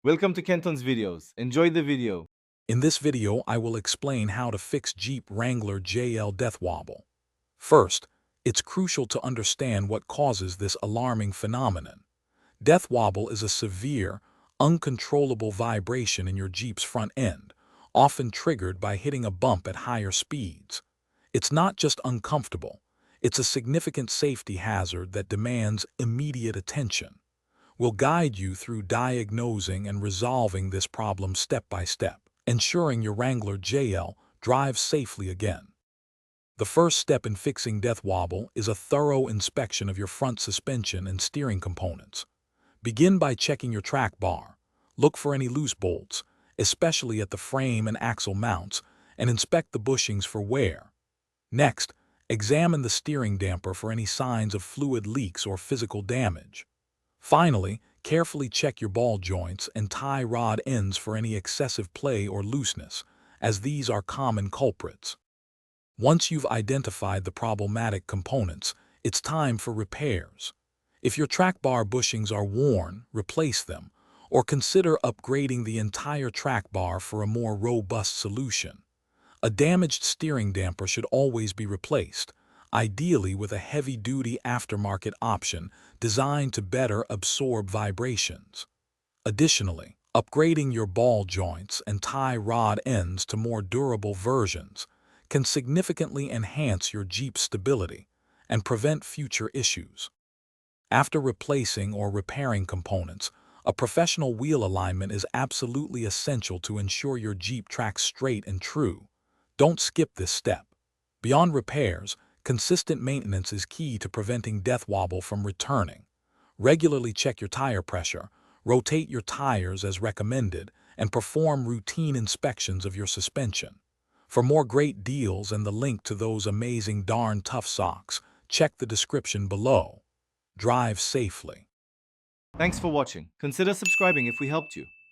Welcome to Kenton's videos. Enjoy the video. In this video, I will explain how to fix Jeep Wrangler JL death wobble. First, it's crucial to understand what causes this alarming phenomenon. Death wobble is a severe, uncontrollable vibration in your Jeep's front end, often triggered by hitting a bump at higher speeds. It's not just uncomfortable, it's a significant safety hazard that demands immediate attention. We'll guide you through diagnosing and resolving this problem step by step, ensuring your Wrangler JL drives safely again. The first step in fixing death wobble is a thorough inspection of your front suspension and steering components. Begin by checking your track bar. Look for any loose bolts, especially at the frame and axle mounts, and inspect the bushings for wear. Next, examine the steering damper for any signs of fluid leaks or physical damage. Finally, carefully check your ball joints and tie rod ends for any excessive play or looseness, as these are common culprits. Once you've identified the problematic components, it's time for repairs. If your track bar bushings are worn, replace them, or consider upgrading the entire track bar for a more robust solution. A damaged steering damper should always be replaced, ideally with a heavy-duty aftermarket option designed to better absorb vibrations. Additionally, upgrading your ball joints and tie rod ends to more durable versions can significantly enhance your Jeep's stability and prevent future issues. After replacing or repairing components, a professional wheel alignment is absolutely essential to ensure your Jeep tracks straight and true. Don't skip this step. Beyond repairs, consistent maintenance is key to preventing death wobble from returning. Regularly check your tire pressure, rotate your tires as recommended, and perform routine inspections of your suspension. For more great deals and the link to those amazing darn tough socks, check the description below. Drive safely. Thanks for watching. Consider subscribing if we helped you.